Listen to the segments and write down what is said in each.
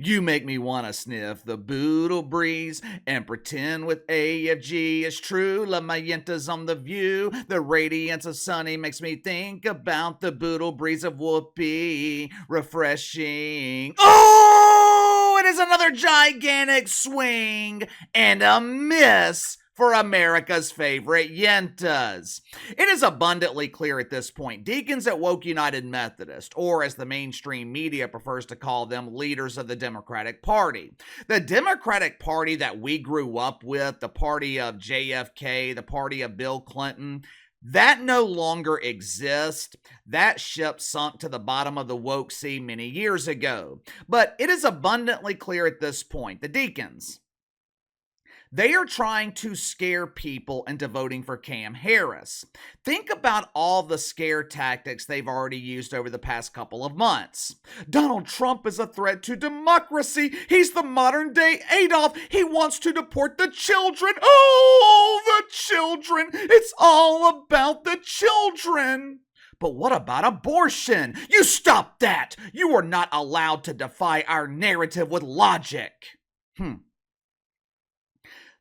You make me wanna sniff the boodle breeze and pretend with AFG is true. Love my yentas on the view. The radiance of sunny makes me think about the boodle breeze of whoopee. Refreshing. Oh, it is another gigantic swing and a miss for America's favorite yentas. It is abundantly clear at this point, deacons at Woke United Methodist, or as the mainstream media prefers to call them, leaders of the Democratic Party. The Democratic Party that we grew up with, the party of JFK, the party of Bill Clinton, that no longer exists. That ship sunk to the bottom of the woke sea many years ago. But it is abundantly clear at this point, the deacons, they are trying to scare people into voting for Cam Harris. Think about all the scare tactics they've already used over the past couple of months. Donald Trump is a threat to democracy. He's the modern day Adolf. He wants to deport the children. Oh, the children. It's all about the children. But what about abortion? You stop that. You are not allowed to defy our narrative with logic.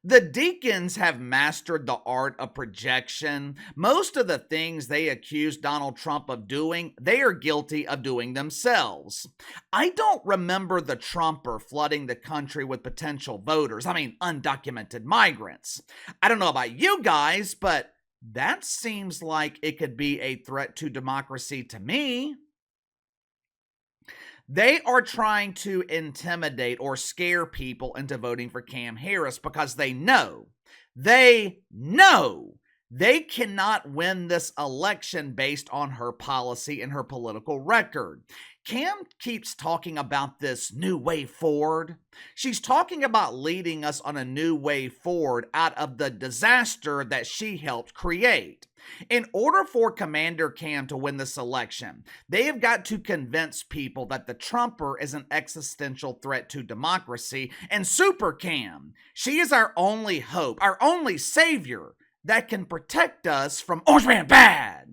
The deacons have mastered the art of projection. Most of the things they accuse Donald Trump of doing, they are guilty of doing themselves. I don't remember the Trumper flooding the country with potential voters. I mean, undocumented migrants. I don't know about you guys, but that seems like it could be a threat to democracy to me. They are trying to intimidate or scare people into voting for Cam Harris because they know they cannot win this election based on her policy and her political record. Cam keeps talking about this new way forward. She's talking about leading us on a new way forward out of the disaster that she helped create. In order for Commander Cam to win this election, they have got to convince people that the Trumper is an existential threat to democracy, and Super Cam, she is our only hope, our only savior that can protect us from Orange Man Bad.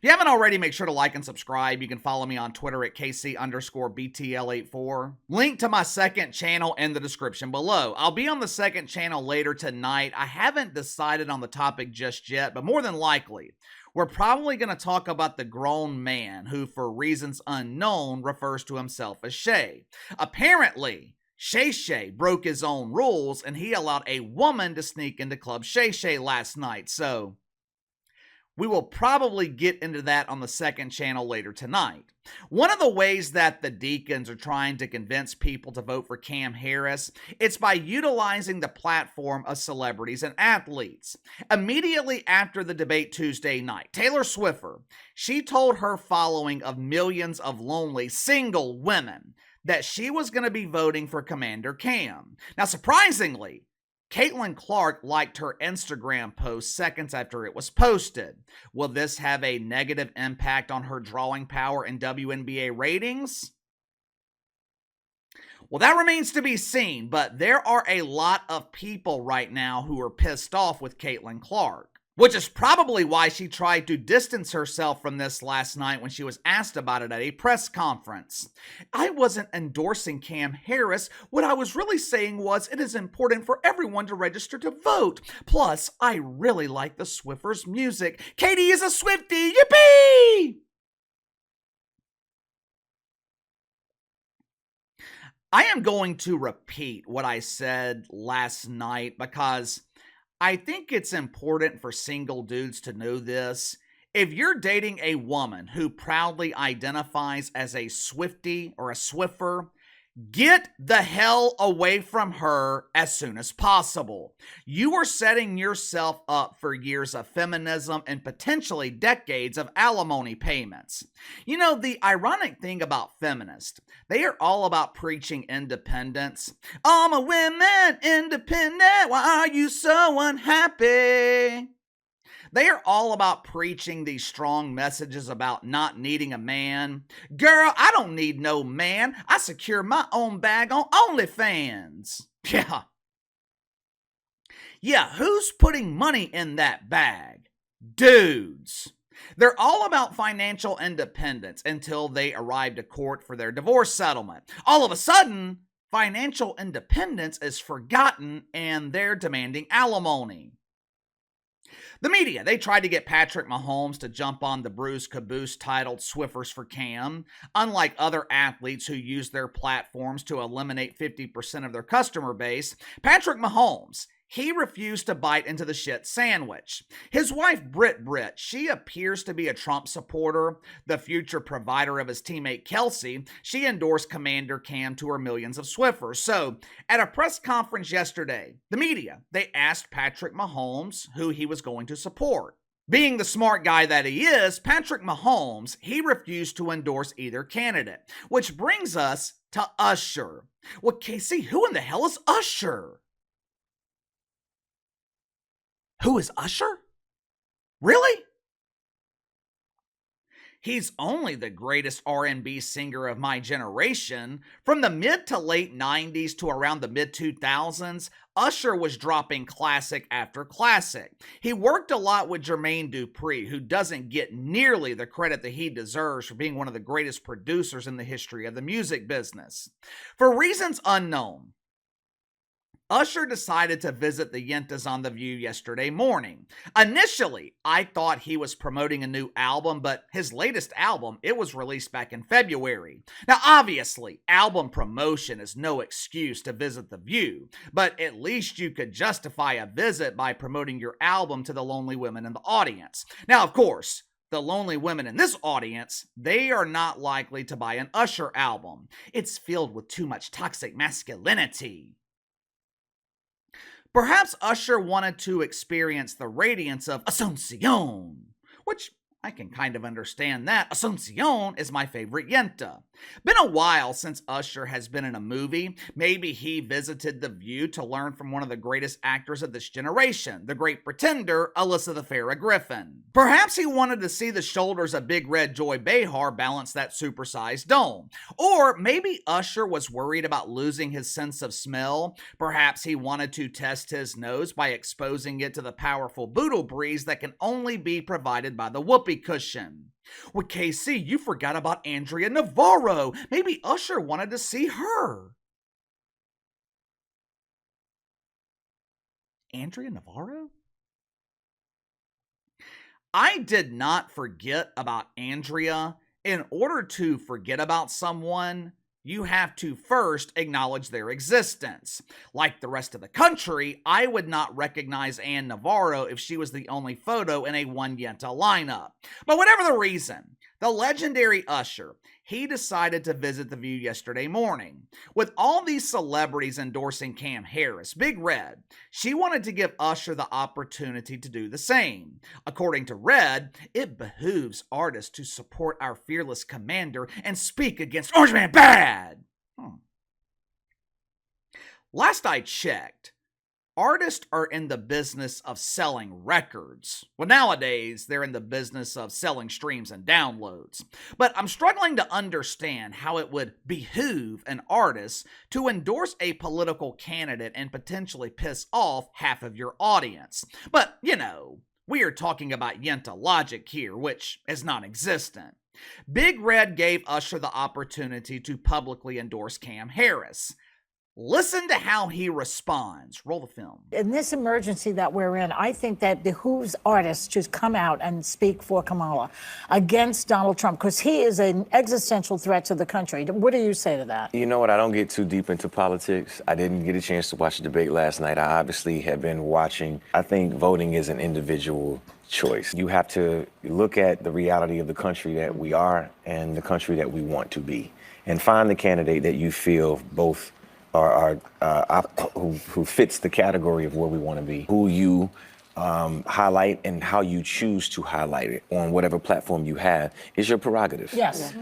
If you haven't already, make sure to like and subscribe. You can follow me on Twitter at KC_BTL84. Link to my second channel in the description below. I'll be on the second channel later tonight. I haven't decided on the topic just yet, but more than likely, we're probably going to talk about the grown man who, for reasons unknown, refers to himself as Shay. Apparently, Shay Shay broke his own rules and he allowed a woman to sneak into Club Shay Shay last night, so we will probably get into that on the second channel later tonight. One of the ways that the deacons are trying to convince people to vote for Cam Harris, it's by utilizing the platform of celebrities and athletes. Immediately after the debate Tuesday night, Taylor Swift, she told her following of millions of lonely single women that she was going to be voting for Commander Cam. Now, surprisingly, Caitlin Clark liked her Instagram post seconds after it was posted. Will this have a negative impact on her drawing power in WNBA ratings? Well, that remains to be seen, but there are a lot of people right now who are pissed off with Caitlin Clark, which is probably why she tried to distance herself from this last night when she was asked about it at a press conference. I wasn't endorsing Cam Harris. What I was really saying was it is important for everyone to register to vote. Plus, I really like the Swiffers' music. Katie is a Swiftie. Yippee! I am going to repeat what I said last night because I think it's important for single dudes to know this. If you're dating a woman who proudly identifies as a Swiftie or a Swiffer, get the hell away from her as soon as possible. You are setting yourself up for years of feminism and potentially decades of alimony payments. You know, the ironic thing about feminists, they are all about preaching independence. All my women independent, why are you so unhappy? They are all about preaching these strong messages about not needing a man. Girl, I don't need no man. I secure my own bag on OnlyFans. Yeah, who's putting money in that bag? Dudes. They're all about financial independence until they arrive to court for their divorce settlement. All of a sudden, financial independence is forgotten and they're demanding alimony. The media, they tried to get Patrick Mahomes to jump on the Bruce Caboose titled Swiffers for Cam. Unlike other athletes who use their platforms to eliminate 50% of their customer base, Patrick Mahomes, he refused to bite into the shit sandwich. His wife, Britt, she appears to be a Trump supporter. The future provider of his teammate, Kelsey, she endorsed Commander Cam to her millions of Swiffers. So, at a press conference yesterday, the media, they asked Patrick Mahomes who he was going to support. Being the smart guy that he is, Patrick Mahomes, he refused to endorse either candidate. Which brings us to Usher. Well, Casey, who in the hell is Usher? Who is Usher? Really? He's only the greatest R&B singer of my generation. From the mid to late 90s to around the mid 2000s, Usher was dropping classic after classic. He worked a lot with Jermaine Dupri, who doesn't get nearly the credit that he deserves for being one of the greatest producers in the history of the music business. For reasons unknown, Usher decided to visit the Yentas on The View yesterday morning. Initially, I thought he was promoting a new album, but his latest album, it was released back in February. Now, obviously, album promotion is no excuse to visit The View, but at least you could justify a visit by promoting your album to the lonely women in the audience. Now, of course, the lonely women in this audience, they are not likely to buy an Usher album. It's filled with too much toxic masculinity. Perhaps Usher wanted to experience the radiance of Asuncion, which I can kind of understand that. Asuncion is my favorite Yenta. Been a while since Usher has been in a movie. Maybe he visited The View to learn from one of the greatest actors of this generation, the great pretender, Alyssa the Farrah Griffin. Perhaps he wanted to see the shoulders of Big Red Joy Behar balance that supersized dome. Or maybe Usher was worried about losing his sense of smell. Perhaps he wanted to test his nose by exposing it to the powerful boodle breeze that can only be provided by the whoopee cushion. Well, KC, you forgot about Andrea Navarro. Maybe Usher wanted to see her. Andrea Navarro? I did not forget about Andrea. In order to forget about someone, you have to first acknowledge their existence. Like the rest of the country, I would not recognize Ann Navarro if she was the only photo in a one Yenta lineup. But whatever the reason, the legendary Usher, he decided to visit The View yesterday morning. With all these celebrities endorsing Cam Harris, Big Red, she wanted to give Usher the opportunity to do the same. According to Red, it behooves artists to support our fearless commander and speak against Orange Man Bad. Last I checked, artists are in the business of selling records. Well, nowadays, they're in the business of selling streams and downloads. But I'm struggling to understand how it would behoove an artist to endorse a political candidate and potentially piss off half of your audience. But, you know, we are talking about Yenta logic here, which is non-existent. Big Red gave Usher the opportunity to publicly endorse Cam Harris. Listen to how he responds. Roll the film. In this emergency that we're in, I think that behooves artists to come out and speak for Kamala against Donald Trump, because he is an existential threat to the country. What do you say to that? You know what? I don't get too deep into politics. I didn't get a chance to watch the debate last night. I obviously have been watching. I think voting is an individual choice. You have to look at the reality of the country that we are and the country that we want to be, and find the candidate that you feel both who fits the category of where we want to be, who you highlight and how you choose to highlight it on whatever platform you have is your prerogative. Yes.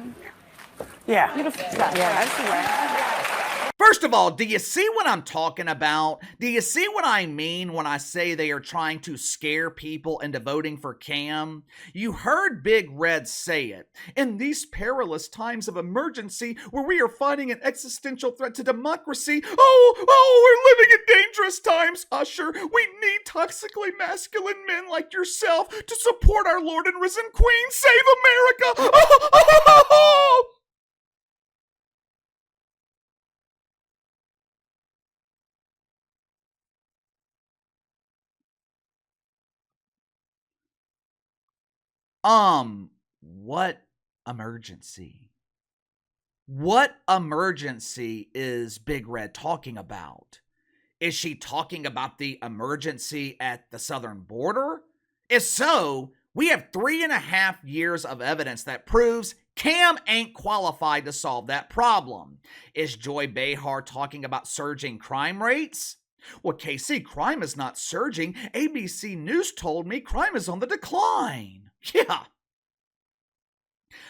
Yeah. Beautiful. Yeah, that's right. First of all, do you see what I'm talking about? Do you see what I mean when I say they are trying to scare people into voting for Cam? You heard Big Red say it. In these perilous times of emergency where we are fighting an existential threat to democracy, we're living in dangerous times, Usher. We need toxically masculine men like yourself to support our Lord and risen Queen. Save America! What emergency? What emergency is Big Red talking about? Is she talking about the emergency at the southern border? If so, we have 3.5 years of evidence that proves Cam ain't qualified to solve that problem. Is Joy Behar talking about surging crime rates? Well, KC, crime is not surging. ABC News told me crime is on the decline.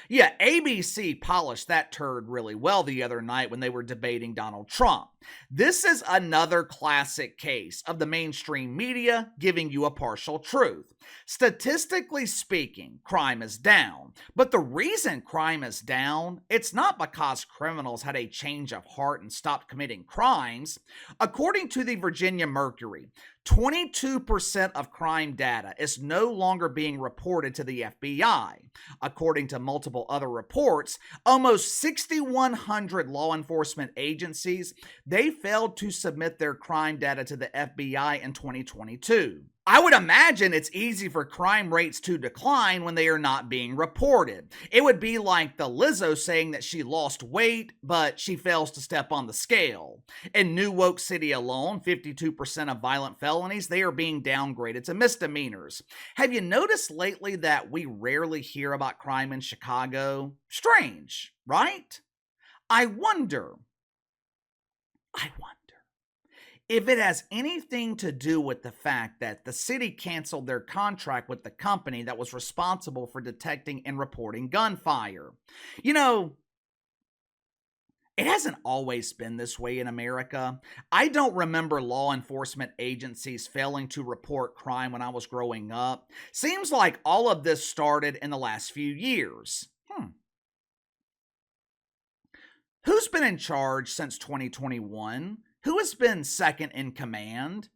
Yeah, ABC polished that turd really well the other night when they were debating Donald Trump. This is another classic case of the mainstream media giving you a partial truth. Statistically speaking, crime is down. But the reason crime is down, it's not because criminals had a change of heart and stopped committing crimes. According to the Virginia Mercury, 22% of crime data is no longer being reported to the FBI. According to multiple other reports, almost 6,100 law enforcement agencies, they failed to submit their crime data to the FBI in 2022. I would imagine it's easy for crime rates to decline when they are not being reported. It would be like the Lizzo saying that she lost weight, but she fails to step on the scale. In New Woke City alone, 52% of violent felonies, they are being downgraded to misdemeanors. Have you noticed lately that we rarely hear about crime in Chicago? Strange, right? I wonder if it has anything to do with the fact that the city canceled their contract with the company that was responsible for detecting and reporting gunfire. You know, it hasn't always been this way in America. I don't remember law enforcement agencies failing to report crime when I was growing up. Seems like all of this started in the last few years. Who's been in charge since 2021? Who has been second in command?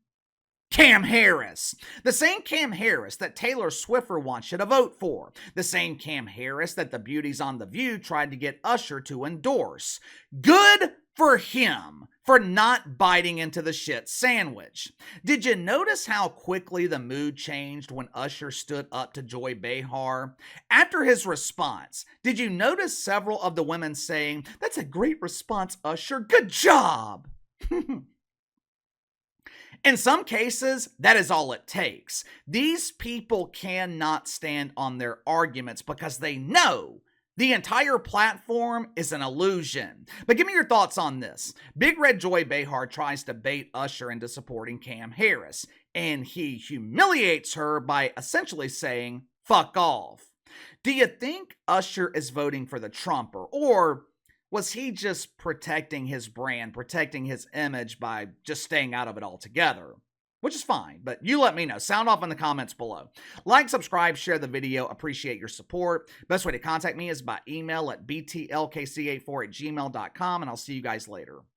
Cam Harris. The same Cam Harris that Taylor Swift wants you to vote for. The same Cam Harris that the beauties on The View tried to get Usher to endorse. Good for him for not biting into the shit sandwich. Did you notice how quickly the mood changed when Usher stood up to Joy Behar? After his response, did you notice several of the women saying, "That's a great response, Usher. Good job." In some cases, that is all it takes. These people cannot stand on their arguments because they know the entire platform is an illusion. But give me your thoughts on this. Big Red Joy Behar tries to bait Usher into supporting Cam Harris, and he humiliates her by essentially saying, "Fuck off." Do you think Usher is voting for the Trumper, or was he just protecting his brand, protecting his image by just staying out of it altogether? Which is fine, but you let me know. Sound off in the comments below. Like, subscribe, share the video. Appreciate your support. Best way to contact me is by email at btlkc84@gmail.com, and I'll see you guys later.